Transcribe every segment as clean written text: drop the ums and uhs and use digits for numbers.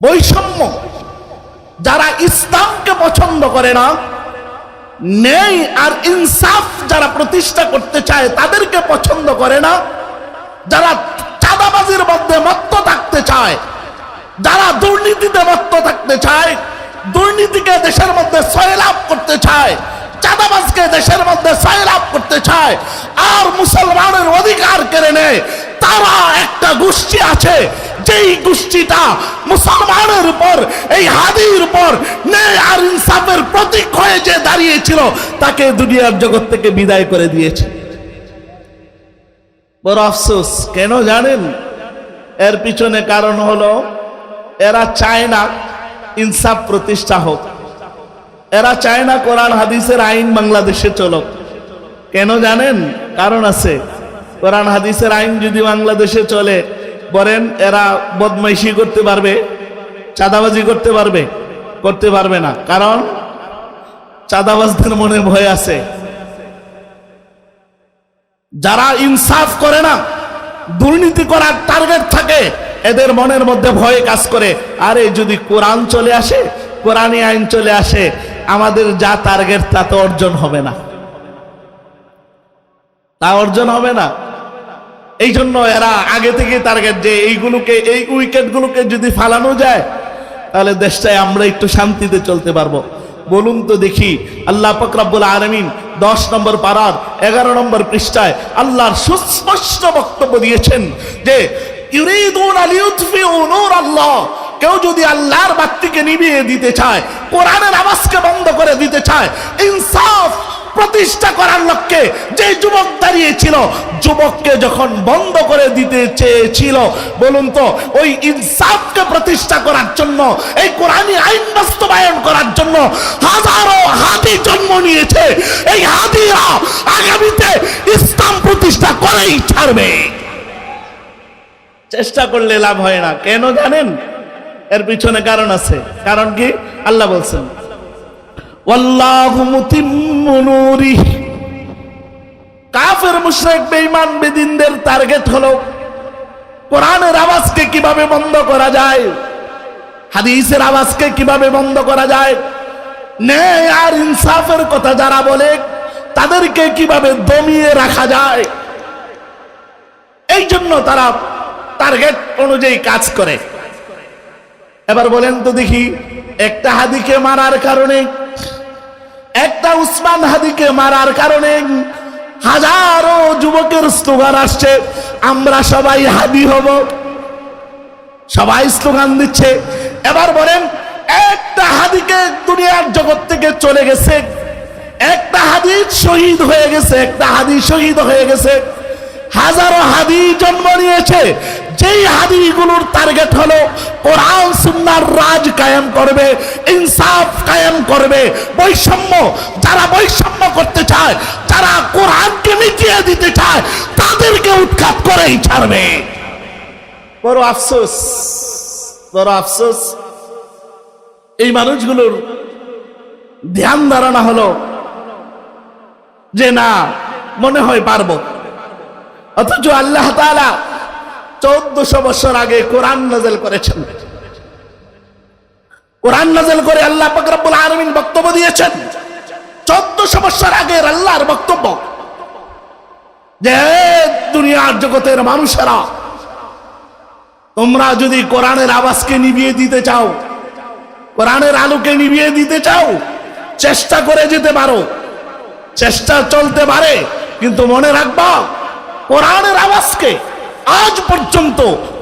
বৈষম্য, যারা ইসলামকে পছন্দ করে না, ন্যায় আর ইনসাফ যারা প্রতিষ্ঠা করতে চায় তাদেরকে পছন্দ করে না, যারা চাঁদাবাজির মধ্যে মত্ত থাকতে চায়, যারা দুর্নীতিতে মত্ত থাকতে চায়, দুর্নীতিকে দেশের মধ্যে সয়লাভ করতে চায়, চাঁদাবাজকে দেশের মধ্যে সয়লাভ করতে চায় আর মুসলমানের অধিকার কেড়ে নেয়, তারা একটা গোষ্ঠী আছে যেই গোষ্ঠীটা মুসলমানের উপর, এই হাদির উপর ন্যায় আর ইনসাফের প্রতীক হয়ে যে দাঁড়িয়েছিল তাকে দুনিয়ার জগৎ থেকে বিদায় করে দিয়েছে। বড় আফসোস, কেন জানেন? এর পিছনে কারণ হলো এরা চায় না ইনসাফ প্রতিষ্ঠা হোক, এরা চায় না কোরআন হাদিসের আইন বাংলাদেশে চলুক। কেন জানেন? কারণ আছে। কোরআন হাদিসের আইন যদি বাংলাদেশে চলে, বলেন এরা বদমাইশি করতে পারবে, চাঁদাবাজি করতে পারবে? করতে পারবে না। কারণ চাঁদাবাজদের মনে ভয় আছে। যারা ইনসাফ করে না, দুর্নীতি করার টার্গেট থাকে, এদের মনের মধ্যে ভয় কাজ করে, আরে যদি কোরআন চলে আসে, কোরআনী আইন চলে আসে, আমাদের যা টার্গেট তা তো অর্জন হবে না, তা অর্জন হবে না। এই জন্য এরা আগে থেকে টার্গেট যে এইগুলোকে, এই উইকেটগুলোকে যদি ফালানো যায় তাহলে দেশটায় আমরা একটু শান্তিতে চলতে পারবো। বলুন তো দেখি, আল্লাহ পাক রব্বুল আলামিন 10 নম্বর পারার 11 নম্বর পৃষ্ঠায় আল্লাহর সুস্পষ্ট বক্তব্য দিয়েছেন যে ইউরিদুনা লিইউতফিউ নূরাল্লাহ, কেউ যদি আল্লাহর বাতিকে নিভিয়ে দিতে চায়, কোরআনের আওয়াজকে বন্ধ করে দিতে চায়, ইনসাফ প্রতিষ্ঠা করার লক্ষ্যে যে যুবক দাঁড়িয়েছিল, যুবককে যখন বন্ধ করে দিতে চেয়েছিল, বলুন তো ওই ইনসাফকে প্রতিষ্ঠা করার জন্য, এই কোরআনী আইন বাস্তবায়ন করার জন্য হাজারো হাদি জন্ম নিয়েছে। এই হাদিরা আগামীতে ইসলাম প্রতিষ্ঠা করেই ছাড়বে, চেষ্টা করলে লাভ হয় না। কেন জানেন? এর পিছনে কারণ আছে। কারণ কি? আল্লাহ বলছেন ওয়াল্লাহু মুতিম্মু নূরিহি। কাফের মুশরিক বেঈমান বেদিনদের টার্গেট হলো কোরআনের আওয়াজকে কিভাবে বন্ধ করা যায়, হাদিসের আওয়াজকে কিভাবে বন্ধ করা যায়, ন্যায় আর ইনসাফের কথা যারা বলে তাদেরকে কিভাবে দমিয়ে রাখা যায়। এই জন্য তারা টার্গেট অনুযায়ী কাজ করে। এবার বলেন তো দেখি, একটা হাদিকে মারার কারণে, একটা উসমান হাদিকে মারার কারণে হাজারো যুবকের স্লোগান আসছে, আমরা সবাই হাদি হব, সবাই স্লোগান দিচ্ছে। এবার বলেন, একটা হাদিকে দুনিয়ার জগৎ থেকে চলে গেছে, একটা হাদিস শহীদ হয়ে গেছে, একটা হাদিস শহীদ হয়ে গেছে, হাজারো হাদি জন্ম নিয়েছে। যেই হাদিগুলোর টার্গেট হলো কোরআন সুন্নাহর রাজ কায়েম করবে, ইনসাফ কায়েম করবে, বৈষম্য, যারা বৈষম্য করতে চায়, যারা কোরআনকে মিটিয়ে দিতে চায়, তাদেরকে উৎখাত করেই ছাড়বে। বড় আফসোস, বড় আফসোস, এই মানুষগুলোর ধ্যান ধারণা হলো যে না, মনে হয় পারবো। অথচ আল্লাহ তাআলা 1400 বছর আগে কোরআন নাযিল করেছেন। কোরআন নাযিল করে আল্লাহ পাক রব্বুল আলামিন বক্তব্য দিয়েছেন 1400 বছর আগের আল্লাহর বক্তব্য, যে দুনিয়ার জগতের মানুষেরা, তোমরা যদি কোরআনের আওয়াজকে নিভিয়ে দিতে চাও, কোরআনের আলোকে নিভিয়ে দিতে চাও, চেষ্টা করে যেতে পারো, চেষ্টা চলতে পারে, কিন্তু মনে রাখবা কোরআনের আওয়াজকে আজ পর্যন্ত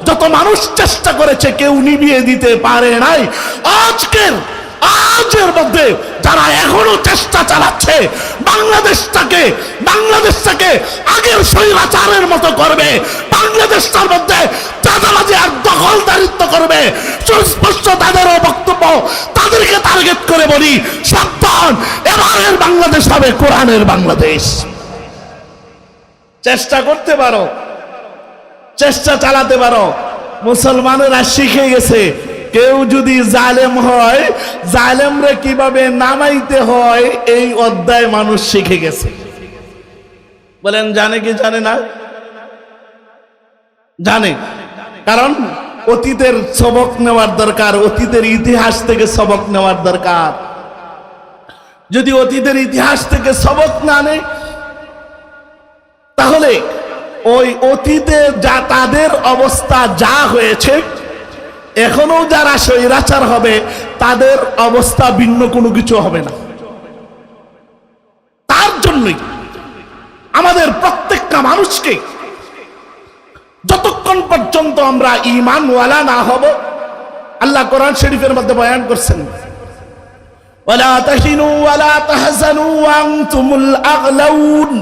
যত মানুষ চেষ্টা করেছে কেউ নিভিয়ে দিতে পারে নাই। আজের মধ্যে যারা এখনো চেষ্টা চালাচ্ছে বাংলাদেশটাকে আগের স্বৈরাচারের মতো করবে, বাংলাদেশটার মধ্যে চাঁদাবাজি আর দখলদারিত্ব করবে, সুস্পষ্ট তাদেরও বক্তব্য। তাদেরকে টার্গেট করে বলি, সাবধান, এবারের বাংলাদেশ হবে কোরআনের বাংলাদেশ। চেষ্টা করতে পারো, চেষ্টা চালাতে পারো। মুসলমানেরা শিখে গেছে, কেউ যদি জালেম হয়, জালেমরে কিভাবে নামাইতে হয় এই অধ্যায় মানুষ শিখে গেছে। বলেন জানে কি জানে না? জানে। কারণ অতীতের সবক নেওয়ার দরকার, অতীতের ইতিহাস থেকে সবক নেওয়ার দরকার। যদি অতীতের ইতিহাস থেকে সবক না নেয়, তাহলে ওই অতীতে যা তাদের অবস্থা যা হয়েছে, এখনো যারা স্বৈরাচার হবে তাদের অবস্থা ভিন্ন কোনো কিছু হবে না। তার জন্যই আমাদের প্রত্যেকটা মানুষকে যতক্ষণ পর্যন্ত আমরা ঈমানওয়ালা না হব, আল্লাহ কোরআন শরীফের মধ্যে বয়ান করছেন, ওয়ালা তাহিনু ওয়ালা তাহজানু ওয়া আনতুমুল আগলাউন।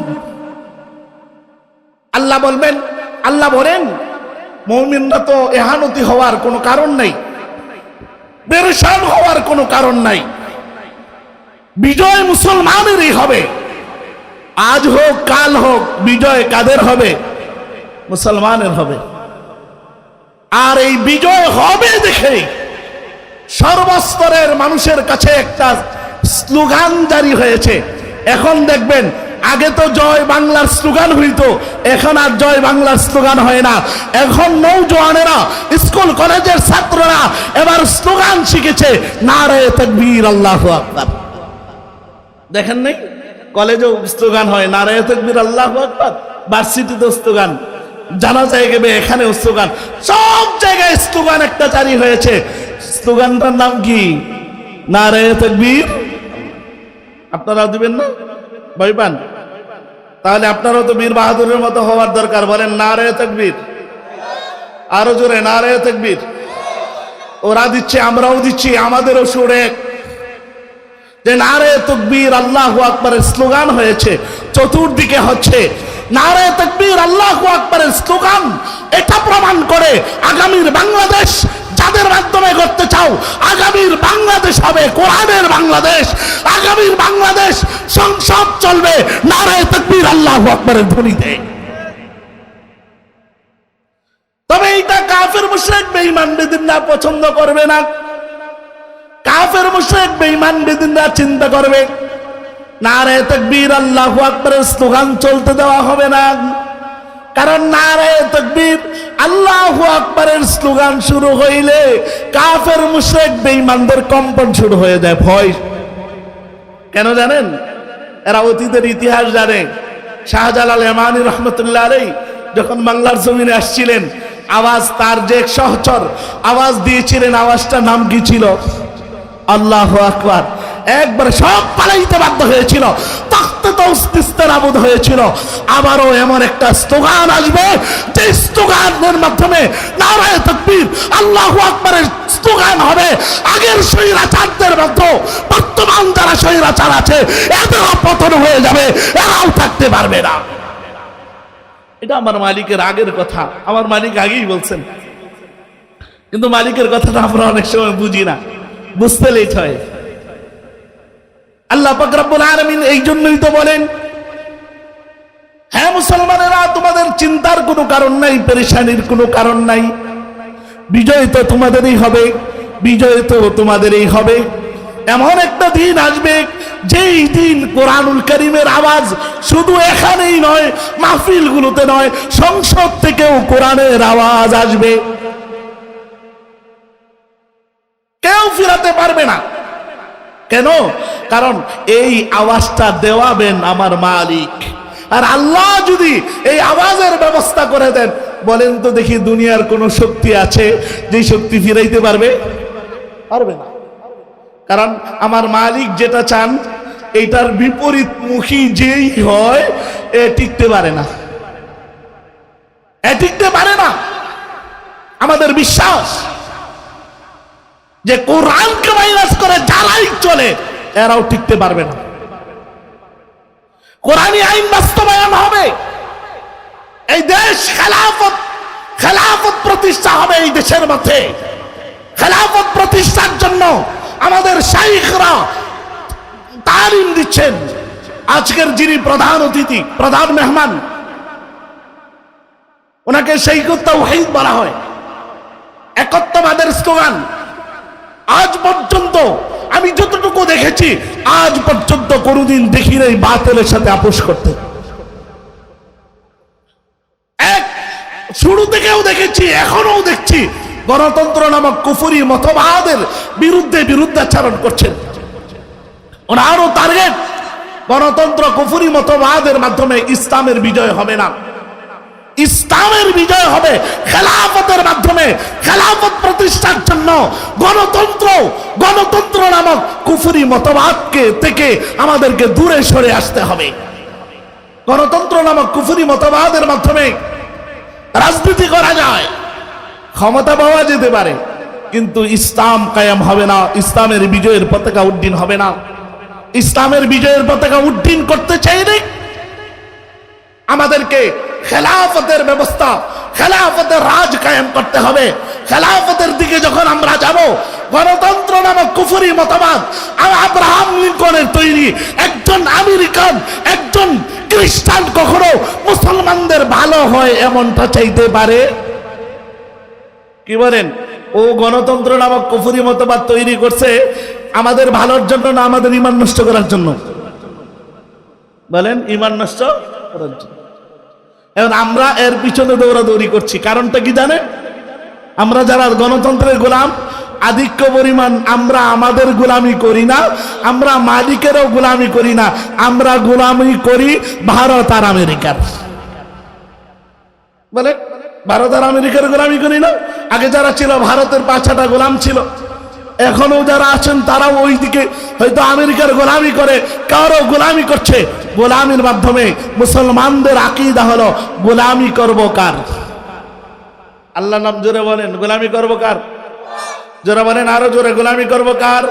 আল্লাহ বলেন মুমিনরা তো এহানতি হওয়ার কোনো কারণ নাই, পেরেশান হওয়ার কোনো কারণ নাই। বিজয় মুসলমানেরই হবে, আজ হোক কাল হোক, বিজয় কাদের হবে? মুসলমানের হবে। আর এই বিজয় হবে দেখে সর্বস্তরের মানুষের কাছে একটা স্লোগান জারি হয়েছে। এখন দেখবেন, আগে তো জয় বাংলার স্লোগান হইতো, এখন আর জয় বাংলার স্লোগান হয় না। এখন নওজওয়ানেরা, স্কুল কলেজের ছাত্ররা এবার স্লোগান শিখেছে, নারে তাকবীর আল্লাহু আকবার। দেখেন নাই, কলেজেও স্লোগান হয় নারে তাকবীর আল্লাহু আকবার, ভার্সিটিতে স্লোগান, জানাজায় গেবে এখানেও স্লোগান, সব জায়গায় স্লোগান একটা জারি হয়েছে। স্লোগানটার নাম কি? নারে তাকবীর। আপনারাও দিবেন না? ভয় পান? তাহলে আপনারাও তো বীর বাহাদুরের মতো হওয়ার দরকার। বলেন নারে তাকবীর, আরো জোরে নারে তাকবীর। ওরা দিচ্ছে, আমরাও দিচ্ছি, আমাদেরও সুর এক, যে নারে তাকবীর আল্লাহু আকবারের স্লোগান হয়েছে, চতুর্দিকে হচ্ছে নারে তাকবীর আল্লাহু আকবারের স্লোগান। এটা প্রমাণ করে আগামীর বাংলাদেশ যাদের মাধ্যমে করতে চাও, আগামীর বাংলাদেশ হবে কোরআনের বাংলাদেশ। আগামীর বাংলাদেশ সংসদ চলবে নারে তাকবীর আল্লাহু আকবারের ধ্বনিতে। তবে এইটা কাফের মুশরিক বেঈমান বেদিনরা পছন্দ করবে না। কাফের মুশরিক বেঈমান বেদিনরা চিন্তা করবে, নারে তাকবীর আল্লাহু আকবারের স্লোগান চলতে দেওয়া হবে না। কারণ নারে তাকবীর আল্লাহু আকবারের স্লোগান শুরু হইলে কাফের মুশরিক বেঈমানদের কম্পন শুরু হয়ে যায়, ভয়। কেন জানেন? এরা অতীতের ইতিহাস জানে। শাহজালাল এমানি রহমতুল্লাহ আলাইহি যখন বাংলার জমিনে আসছিলেন, আওয়াজ তার যে সহচর আওয়াজ দিয়েছিলেন, আওয়াজটার নাম কি ছিল? আল্লাহু আকবার। একবার সব পালাইতে বাধ্য হয়েছিল, তখতে তো ইস্তেরাবুদ হয়েছিল। আবারও এমন একটা স্লোগান আসবে যে স্লোগানের মাধ্যমে নারে তাকবীর আল্লাহু আকবারের স্লোগান হবে। আগের স্বৈরাচারদের মধ্যে বর্তমান যারা স্বৈরাচার আছে এদেরও পতন হয়ে যাবে, এরাও থাকতে পারবে না। এটা আমার মালিকের আগের কথা, আমার মালিক আগেই বলছেন। কিন্তু মালিকের কথাটা আমরা অনেক সময় বুঝি না, বুঝতে লেট হয়। আল্লাহ পাক রব্বুল আলামিন এই জন্যই তো বলেন, হ্যাঁ মুসলমানেরা, তোমাদের চিন্তার কোনো কারণ নাই, পেরেশানির কোনো কারণ নাই। বিজয় তো তোমাদেরই হবে, বিজয় তো তোমাদেরই হবে। এমন একটা দিন আসবে যেই দিন কোরআনুল কারীমের আওয়াজ শুধু এখানেই নয়, মাহফিলগুলোতে নয়, সংসদ থেকেও কোরআনের আওয়াজ আসবে, কেউ ফিরাতে পারবে না। কেন? কারণ এই আওয়াজটা দেওয়াবেন আমার মালিক। আর আল্লাহ যদি এই আওয়াজের ব্যবস্থা করে দেন, বলেন তো দেখি দুনিয়ার কোন শক্তি আছে যে শক্তি ফিরাইতে পারবে? পারবে না। কারণ আমার মালিক যেটা চান এইটার বিপরীত মুখী যেই হয় এ টিকতে পারে না, টিকতে পারে না। আমাদের বিশ্বাস যে কোরআনকে মাইনাস করে যারাই চলে এরাও টিকতে পারবে না। কোরআনী আইন বাস্তবায়ন হবে, এই দেশ খেলাফত প্রতিষ্ঠা হবে। এই দেশের মধ্যে খেলাফত প্রতিষ্ঠার জন্য আমাদের শাইখরা তালিম দিচ্ছেন। আজকের যিনি প্রধান অতিথি, প্রধান মেহমান, ওনাকে শাইখুত তাওহীদ বলা হয়। একত্ববাদের স্লোগান আজ পর্যন্ত আমি যতটুকু দেখেছি, আজ পর্যন্ত কোনদিন দেখি নাই বাতিলের সাথে আপোষ করতে। শুরু থেকেও দেখেছি, এখনো দেখছি গণতন্ত্র নামক কুফরি মতবাদের বিরুদ্ধাচরণ করছেন। ওনারও টার্গেট গণতন্ত্র কুফরি মতবাদের মাধ্যমে ইসলামের বিজয় হবে না, ইসলামের বিজয় হবে খেলাফতের মাধ্যমে। খেলাফত প্রতিষ্ঠার জন্য গণতন্ত্র নামক কুফরি মতবাদকে থেকে আমাদেরকে দূরে সরে আসতে হবে। গণতন্ত্র নামক কুফরি মতবাদের মাধ্যমে রাজনীতি করা যায়, ক্ষমতা পাওয়া যেতে পারে, কিন্তু ইসলাম কায়েম হবে না, ইসলামের বিজয়ের পতাকা উড্ডীন হবে না। ইসলামের বিজয়ের পতাকা উড্ডীন করতে চাইলে আমাদেরকে খেলাফতের ব্যবস্থা, খেলাফতের রাজ কায়েম করতে হবে। খেলাফতের দিকে যখন আমরা যাব, গণতন্ত্র নামক কুফরি মতবাদ আব্রাহাম লিঙ্কনের তৈরি একজন আমেরিকান, একজন খ্রিস্টান কখনো মুসলমানদের ভালো হয় এমনটা চাইতে পারে? কি বলেন? ও গণতন্ত্র নামক কুফরি মতবাদ তৈরি করছে আমাদের ভালোর জন্য না আমাদের ঈমান নষ্ট করার জন্য? বলেন, ঈমান নষ্ট করার জন্য। এখন আমরা এর পিছনে দৌড়াদৌড়ি করছি, কারণটা কি জানে? আমরা যারা গণতন্ত্রের গোলাম, আধিক্য পরিমাণ আমরা আমাদের গোলামি করি না, আমরা মালিকেরও গোলামি করি না, আমরা গোলামি করি ভারত আর আমেরিকার। বলে ভারত আর আমেরিকার গোলামি করি না? আগে যারা ছিল ভারতের 5-6টা গোলাম ছিল, এখনো যারা আছেন তারাও ওই দিকে হয়তো আমেরিকার গোলামি করে, কারো গোলামি করছে। গোলামির মাধ্যমে মুসলমানদের আকীদা হলো গোলামি করব কার? আল্লাহ নাম জোরে বলেন, গোলামি করব কার? জোরে বলেন, আরো জোরে, গোলামি করব কার?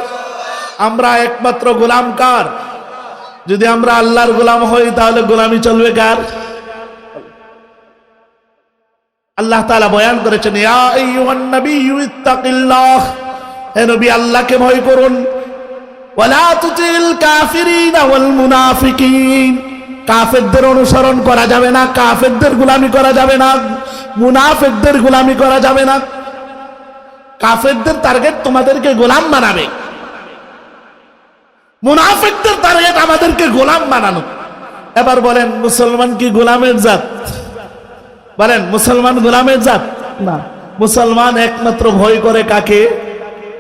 আমরা একমাত্র গোলাম কার? যদি আমরা আল্লাহর গোলাম হই তাহলে গোলামি চলবে কার? আল্লাহ তাআলা বয়ান করেছেন, ইয়া আইয়ুহান নাবিয়্যু ইত্তাকিল্লাহ, হে নবী আল্লাহকে ভয় করুন। ওয়ালা তুতিল কাফিরিনা ওয়াল মুনাফিকিন, কাফেরদের অনুসরণ করা যাবে না, কাফেরদের গোলামি করা যাবে না, মুনাফিকদের গোলামি করা যাবে না। কাফেরদের টার্গেট তোমাদেরকে গোলাম বানাবে, মুনাফিকদের টার্গেট আমাদেরকে গোলাম বানানো। এবার বলেন, মুসলমান কি গোলামের জাত? বলেন, মুসলমান গোলামের জাত না। মুসলমান একমাত্র ভয় করে কাকে?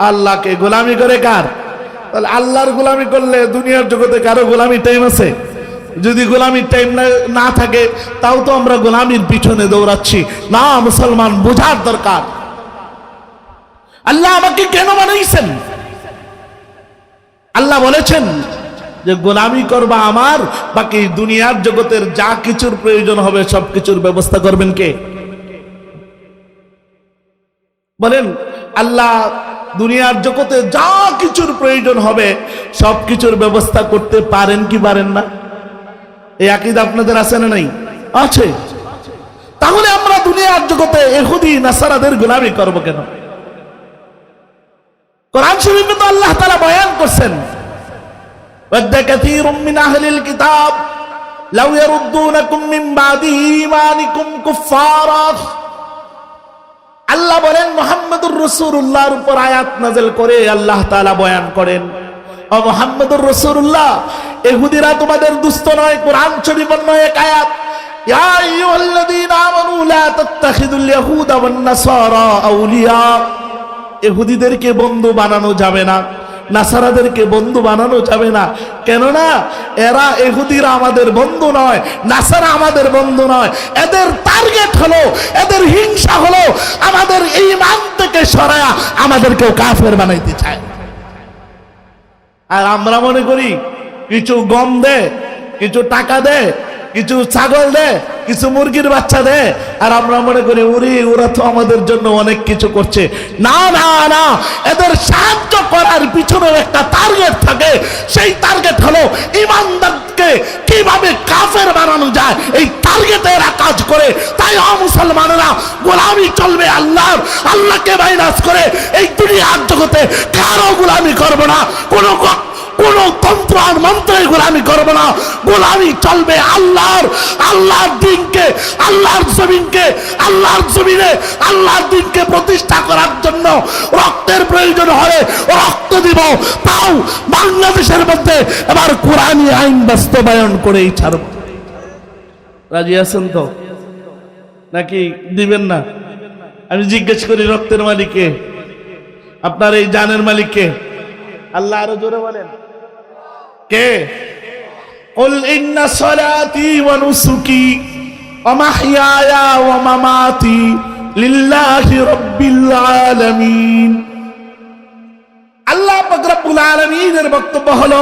আল্লাহকে। গোলামি করে কার? তাহলে আল্লাহর গোলামি করলে দুনিয়ার জগতে কারো গোলামি টাইম আছে? যদি গোলামির টাইম না থাকে তাও তো আমরা গোলামির পিছনে দৌড়াচ্ছি না। মুসলমান বোঝার দরকার, আল্লাহ আমাকে কেন বানাইছেন। আল্লাহ বলেছেন যে গোলামি করবা আমার, বাকি দুনিয়ার জগতের যা কিছুর প্রয়োজন হবে সবকিছুর ব্যবস্থা করবেন কে? বলেন, আল্লাহ দুনিয়ার জগতে যা কিছুর প্রয়োজন হবে সবকিছুর ব্যবস্থা করতে পারেন কি পারেন না? এই আকীদা আপনাদের আছে না নাই? আছে। তাহলে আমরা দুনিয়ার জগতে ইহুদি নাসারাদের গোলামি করব কেন? কোরআন শরীফে তো আল্লাহ তাআলা বয়ান করছেন, ওয়াদ্দা কাসীরুম মিন আহলিল কিতাব লাউ ইয়ারুদ্দুনাকুম মিন বাদি ঈমানিকুম কুফফারা। আল্লাহ বলেন, মুহাম্মদুর রাসূলুল্লাহর উপর আয়াত নাযিল করে আল্লাহ তাআলা বয়ান করেন, ও মুহাম্মদুর রাসূলুল্লাহ, ইহুদিরা তোমাদের দুষ্ট নয়। কোরআন শরীফের নয় এক আয়াত, ইয়া আইয়ুহাল্লাযীনা আমানু লা তাত্তাখিযুল ইয়াহুদা ওয়ান নাসারা আউলিয়া। ইহুদিদেরকে বন্ধু বানানো যাবে না, নাসারাদেরকে বন্ধু বানানো যাবে না। কেননা এরা, ইহুদিরা আমাদের বন্ধু নয়, নাসারা আমাদের বন্ধু নয়। এদের টার্গেট হলো, এদের হিংসা হলো আমাদের ঈমান থেকে সরায়া আমাদেরকেও কাফের বানাইতে চায়। আর আমরা মনে করি কিছু গম দে, কিছু টাকা দে, কিছু ছাগল দে, কিছু মুরগির বাচ্চা দে, আর আমরা মনে করি ওরা তো আমাদের জন্য অনেক কিছু করছে। না না না, এদের সাহায্য করার পিছনে একটা টার্গেট থাকে। সেই টার্গেট হলো ঈমানদারকে কিভাবে কাফের বানানো যায়, এই টার্গেটে এরা কাজ করে। তাই মুসলমানেরা গোলামি চলবে আল্লাহর, আল্লাহকে মাইনাস করে এই দুনিয়ার জগতে কারো গোলামি করবো না, কোন তন্ত্র আর মন্ত্রের গোলামি করব না। গোলামি চলবে আল্লাহর, আল্লাহর দ্বীনকে, আল্লাহর জমিনকে, আল্লাহর জমিনে আল্লাহর দ্বীনকে প্রতিষ্ঠা করার জন্য রক্তের প্রয়োজন হলে রক্ত দিব, তাও বাংলাদেশের মধ্যে এবার কোরআনী আইন বাস্তবায়ন করেই ছাড়ব। রাজি আছেন তো নাকি দিবেন না? আমি জিজ্ঞেস করি রক্তের মালিককে, আপনার এই জানের মালিককে? আল্লাহ। আরো জোরে বলেন কে? কুল ইন্না সলাতি ওয়া নুসুকি ওয়া মাহইয়ায়া ওয়া মামাতি লিল্লাহি রাব্বিল আলামিন। আল্লাহ পাক রব্বুল আলামিনের বক্তব্য হলো,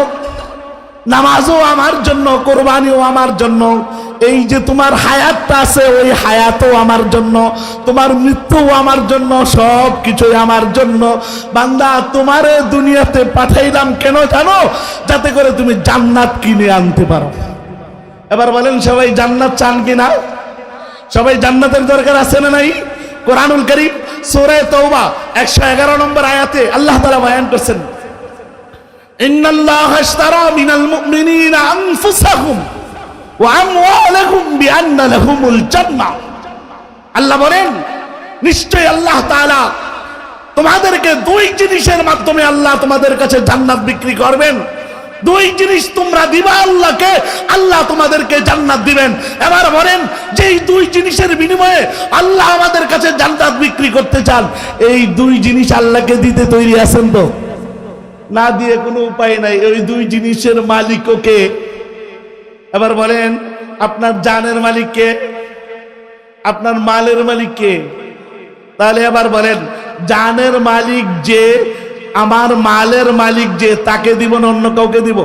নামাজও আমার জন্য, কোরবানিও আমার জন্য, এই যে তোমার হায়াতটা আছে ওই হায়াতও আমার জন্য, তোমার মৃত্যুও আমার জন্য, সব কিছুই আমার জন্য। বান্দা, তোমারে দুনিয়াতে পাঠাইলাম কেন জানো? যাতে করে তুমি জান্নাত কিনে আনতে পারো। এবার বলেন, সবাই জান্নাত চান কিনা? সবাই জান্নাতের দরকার আছে না নাই? কোরআনুল কারীম সূরা তাওবা 111 নম্বর আয়াতে আল্লাহ তাআলা বয়ান করছেন, ইন্নাল্লাহা ইশতারা মিনাল মুমিনিনা আনফুসাহুম ওয়া আমওয়ালাহুম বিআন্না লাহুমুল জান্নাহ। আল্লাহ বলেন, নিশ্চয়ই আল্লাহ তাআলা তোমাদেরকে দুই জিনিসের মাধ্যমে আল্লাহ তোমাদের কাছে জান্নাত বিক্রি করবেন। দুই জিনিস তোমরা দিবা আল্লাহকে, আল্লাহ তোমাদেরকে জান্নাত দিবেন। এবার বলেন, যেই দুই জিনিসের বিনিময়ে আল্লাহ আমাদের কাছে জান্নাত বিক্রি করতে চান, এই দুই জিনিস আল্লাহকে দিতে তৈরি আছেন তো? না দিয়ে কোনো উপায় নাই। ওই দুই জিনিসের মালিকও কে? এবার বলেন, আপনার জানের মালিক কে? আপনার মালের মালিক কে? তাহলে এবার বলেন, জানের মালিক যে, আমার মালের মালিক যে, তাকে দিব না অন্য কাউকে দিব?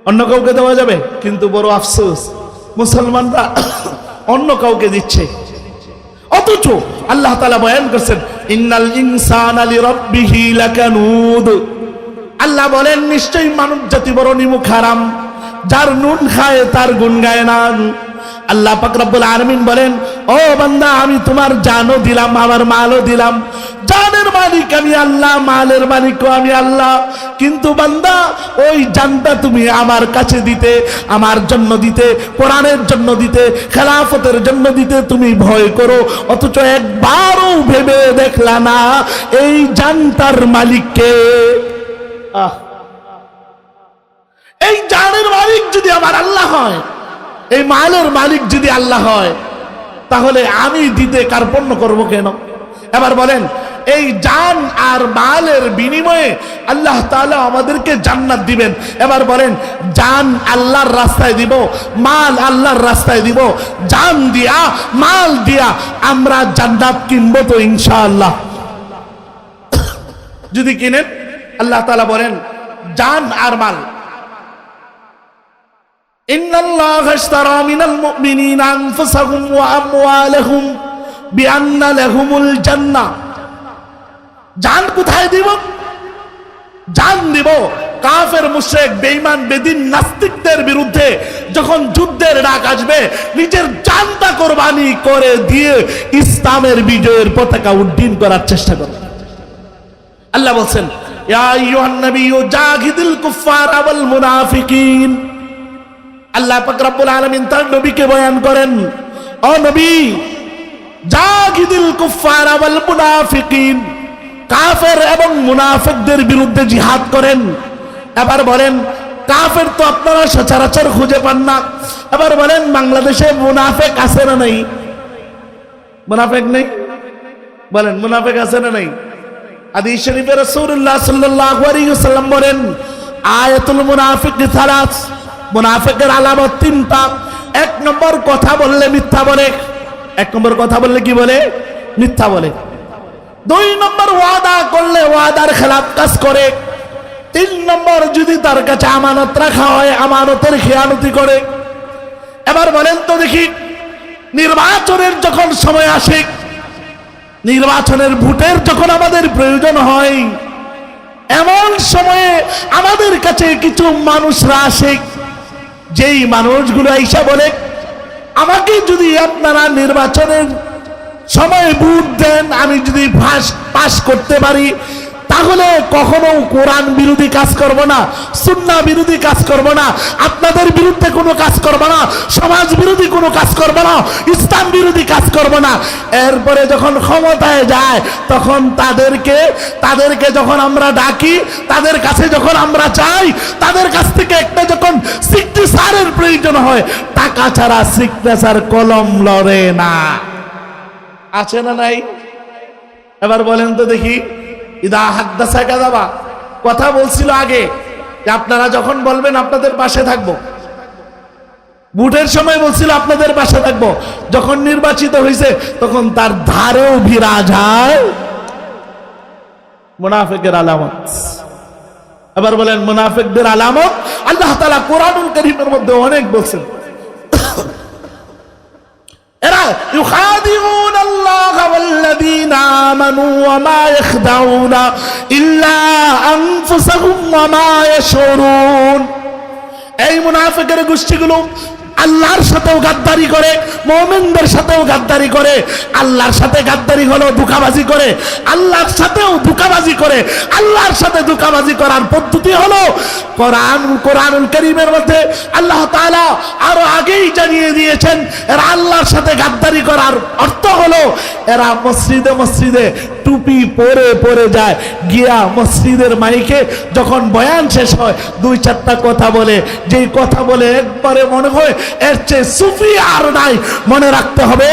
অন্য কাউকে দেওয়া যাবে? কিন্তু বড় আফসোস, মুসলমানরা অন্য কাউকে দিচ্ছে। অথচ আল্লাহ তাআলা বয়ান করছেন, ইন্নাল ইনসানা লিরাব্বিহি লাকানুদ। আল্লাহ বলেন, নিশ্চয়ই মানব জাতি বড় নিমুখ হারাম, যার নুন খায় তার গুণ গায় না। আল্লাহ পাক রব্বুল আলামিন বলেন, ও বান্দা, আমি তোমার জানও দিলাম, আমার মালও দিলাম। জানের মালিক আমি আল্লাহ, মালের মালিকও আমি আল্লাহ। কিন্তু বান্দা, ওই জানটা তুমি আমার কাছে দিতে, আমার জন্য দিতে, কোরআনের জন্য দিতে, খেলাফতের জন্য দিতে তুমি ভয় করো, অথচ একবারও ভেবে দেখলা না এই জানটার মালিককে। এই জানের মালিক যদি আমার আল্লাহ হয়, এই মালের মালিক যদি আল্লাহ হয়, তাহলে আমি দিতে কার্পণ্য করব কেন? এবার বলেন, এই জান আর মালের বিনিময়ে আল্লাহ তাআলা আমাদেরকে জান্নাত দিবেন। এবার বলেন, জান আল্লাহর রাস্তায় দিব, মাল আল্লাহর রাস্তায় দিব, জান দিয়া মাল দিয়া আমরা জান্নাত কিনবো তো ইনশাআল্লাহ? যদি কিনেন, আল্লাহ তাআলা বলেন, জান আর মাল, ইন্নাল্লাহা ইশতারা মিনাল মুমিনিনা আনফুসাহুম ওয়া আমওয়ালাহুম বিআন্না লাহুমুল জান্নাহ। জান কোথায় দিব? জান দিব কাফের, মুশরিক, বেঈমান, বেদিন, নাস্তিকদের বিরুদ্ধে যখন যুদ্ধের ডাক আসবে, নিজের জানটা কোরবানি করে দিয়ে ইসলামের বিজয়ের পতাকা উড্ডীন করার চেষ্টা করবে। আল্লাহ বলছেন, ইয়া আইয়ুহান নাবিয়্যু জাহিদিল কুফারা ওয়াল মুনাফিকিন। আল্লাহ পাক রব্বুল আলামিন তার নবীকে বয়ান করেন, ও নবী, জাহিদিল কুফারা ওয়াল মুনাফিকিন, কাফের এবং মুনাফিকদের বিরুদ্ধে জিহাদ করেন। এবার বলেন, কাফের তো আপনারা সচরাচর খুঁজে পান না। এবার বলেন, বাংলাদেশে মুনাফিক আছে না নাই? মুনাফিক নেই? বলেন, মুনাফিক আছে না নাই? হাদিস শরীফে রাসূলুল্লাহ সাল্লাল্লাহু আলাইহি ওয়াসাল্লাম বলেন, আয়াতুল মুনাফিক সালাস, মুনাফিকের আলামত তিনটা। এক নম্বর, কথা বললে মিথ্যা বলে। এক নম্বর, কথা বললে কি বলে? মিথ্যা বলে। দুই নম্বর, ওয়াদা করলে ওয়াদার খেলাফ কাজ করে। তিন নম্বর, যদি তার কাছে আমানত রাখা হয়, আমানতের খেয়ানতি করে। এবার বলেন তো দেখি, নির্বাচনের যখন সময় আসে, নির্বাচনের ভোটের যখন আমাদের প্রয়োজন হয়, এমন সময়ে আমাদের কাছে কিছু মানুষরা আসে, যেই মানুষগুলো আইসা বলে, আমাকে যদি আপনারা নির্বাচনের সময় ভোট দেন, আমি যদি পাস করতে পারি, তাহলে কখনো কোরআন বিরোধী কাজ করব না, সুন্নাহ বিরোধী কাজ করব না, আপনাদের বিরুদ্ধে কোনো কাজ করব না, সমাজ বিরোধী কোনো কাজ করব না, ইসলাম বিরোধী কাজ করব না। এরপরে যখন ক্ষমতায় যায়, তখন তাদেরকে যখন আমরা ডাকি, তাদের কাছে যখন আমরা চাই, তাদের কাছ থেকে একটা যখন সিগনেচারের প্রয়োজন হয়, টাকা ছাড়া সিগনেচার কলম লড়ে না। আছে না নাই? এবার বলেন তো দেখি, ইদা হাদ্দাসা কাযাবা, কথা বলছিল আগে যে আপনারা যখন বলবেন আপনাদের পাশে থাকবো, ভোটের সময় বলছিল আপনাদের পাশে থাকবো, যখন নির্বাচিত হয়েছে তখন তার ধারেও ভিড়া যায়। মুনাফিকের আলামত। এবার বলেন মুনাফিকদের আলামত আল্লাহ তাআলা কোরআনুল কারীমের মধ্যে অনেক বলছেন। এরা ইউখাদিউন আল্লাহ ওয়াল্লাযীনা আমানু ওয়া মা ইয়াখদাউনা ইল্লা আনফুসাহুম ওয়া মা ইয়াশউরুন। এই মুনাফিকের গোষ্ঠীগুলো আল্লাহর সাথেও গাদ্দারি করে, মুমিনদের সাথেও গাদ্দারি করে। আল্লাহর সাথে গাদ্দারি হলো ধোঁকাবাজি করে, আল্লাহর সাথেও ধোঁকাবাজি করে। আল্লাহর সাথে ধোঁকাবাজি করার পদ্ধতি হলো কোরআনুল কারীমের মধ্যে আল্লাহ তাআলা আরো আগেই জানিয়ে দিয়েছেন। এরা আল্লাহর সাথে গাদ্দারি করার অর্থ হলো এরা মসজিদে মসজিদে টুপি পরে পরে যায়, গিয়া মসজিদের মাইকে যখন বয়ান শেষ হয় দুই চারটা কথা বলে, যেই কথা বলে একবারে মনে হয় এর চেয়ে সুফি আর নাই। মনে রাখতে হবে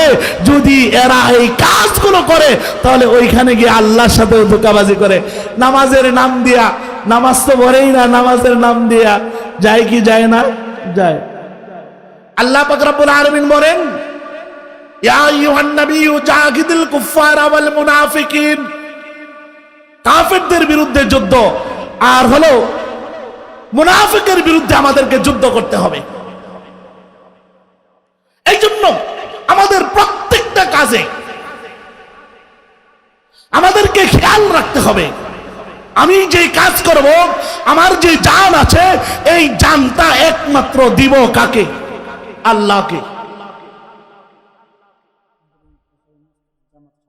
যদি এরা এই কাজগুলো করে তাহলে ওইখানে গিয়ে আল্লাহর সাথেও ধোঁকাবাজি করে। নামাজের নাম দিয়া, নামাজ তো পড়েই না, নামাজের নাম দিয়া যায় কি যায় না? যায়। আল্লাহ পাক রব্বুল আলামিন বলেন, ইয়া আইয়ুহান নাবিয়্যু জাহিদিল কুফফারা ওয়াল মুনাফিকিন। কাফেরদের বিরুদ্ধে যুদ্ধ, আর হলো মুনাফিকের বিরুদ্ধে আমাদেরকে যুদ্ধ করতে হবে। এই জন্য আমাদের প্রত্যেকটা কাজে আমাদেরকে খেয়াল রাখতে হবে, আমি যে কাজ করব, আমার যে জান আছে, এই জানটা একমাত্র দিব কাকে? আল্লাহকে।